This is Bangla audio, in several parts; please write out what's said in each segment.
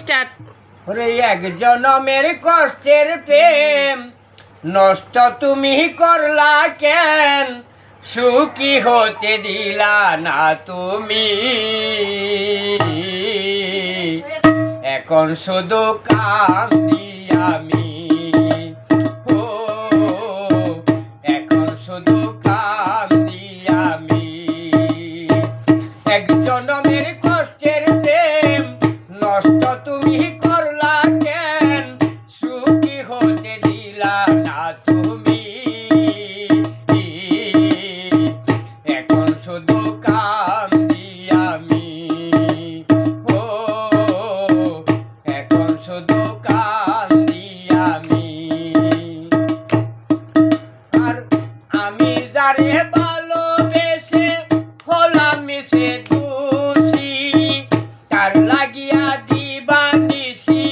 স্টার্ট। ওরে এক জনমের কষ্টের প্রেম নষ্ট তুমি করলা কেন, সুখী হতে দিলা না তুমি। এখন শুধু কান্দি আমি, ও এখন শুধু কান্দি আমি। এক জনমের কষ্টের প্রেম নষ্ট তুমি করলা কেন, সুখী হতে দিলা না তুমি। এখন শুধু কান্দি আমি, ও এখন শুধু কান্দি আমি। আর আমি যারে ভালোবেসে হলাম মিশে দোষী, তার লাগিয়া দিবানিশি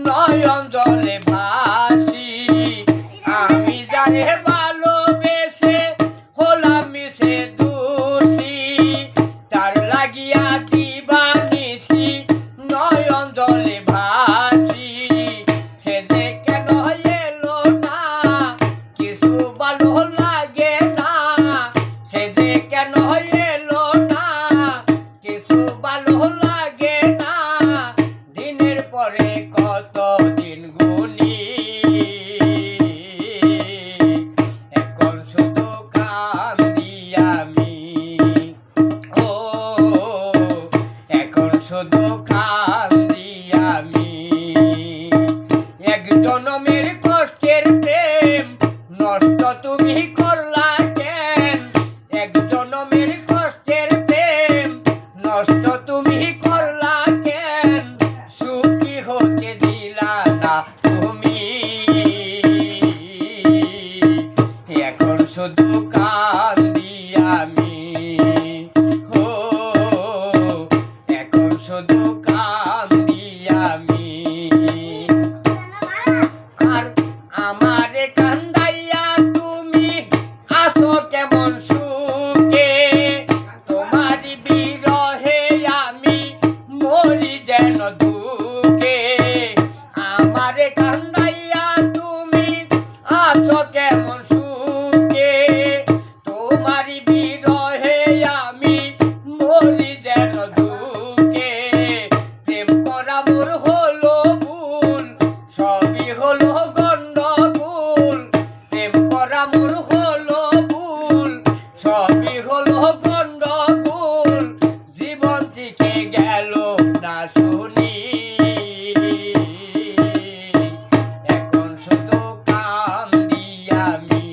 নয়ন জলে ভাসি। আমি যারে ভালোবেসে হলাম মিশে দোষী, তার লাগিয়া দিবানিশি নয়ন জলে ভাসি। সে যে কেন এলো না কিছু ভালো লাগে না, সে যে কেন এলো না কিছু ভালো লাগে না। দিনের পরে কত দিন গুনি, এখন শুধু কান্দি আমি, ও এখন শুধু কান্দি আমি। এক জনমের কষ্টের প্রেম নষ্ট তুমি করলা কেন, এক জনমের কষ্টের প্রেম নষ্ট তুমি করলা কেন, সুখী হতে দিলা না তুমি। এখন শুধু কান্দি আমি, ও এখন শুধু কান্দি আমি। আর আমারে কান্দাইয়া তুমি আসো কেমন সুখে, তোমারই বিরহে আমি মরি যেন দুঃখে। আমারে কান্দাইয়া তুমি আসো কেমন সুখে, তোমারই বিরহে আমি মরি যেন দুঃখে। প্রেম করা মোর হলো ভুল, সবই হলো গন্ডগোল। প্রেম করা মোর হলো ভুল, সবই হলো গন্ডগোল। জীবন থেকে গেল না শুনি, এখন শুধু কান্দি আমি,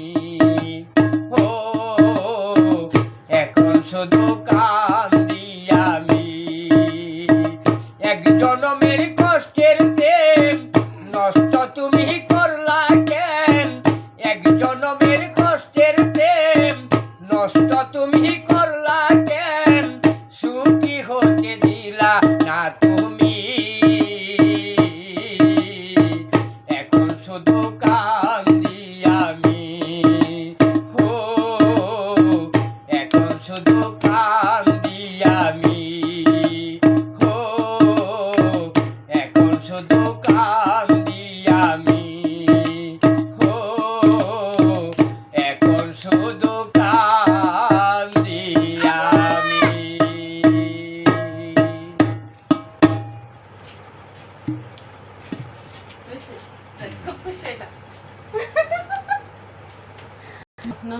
ও এখন শুধু কান্দি আমি। এক জনমের কষ্টের প্রেম নষ্ট তুমি করলা কেন, এক জনমের কষ্টের প্রেম নষ্ট তুমি করলা কেন, সুখী হতে দিলা না তুমি। এখন শুধু কান্দি আমি, ও এখন শুধু কান্দি আমি, ও এখন শুধু কান্দি আমি, ও এখন শুধু কান্দি আমি। খুব খুশি হইলাম।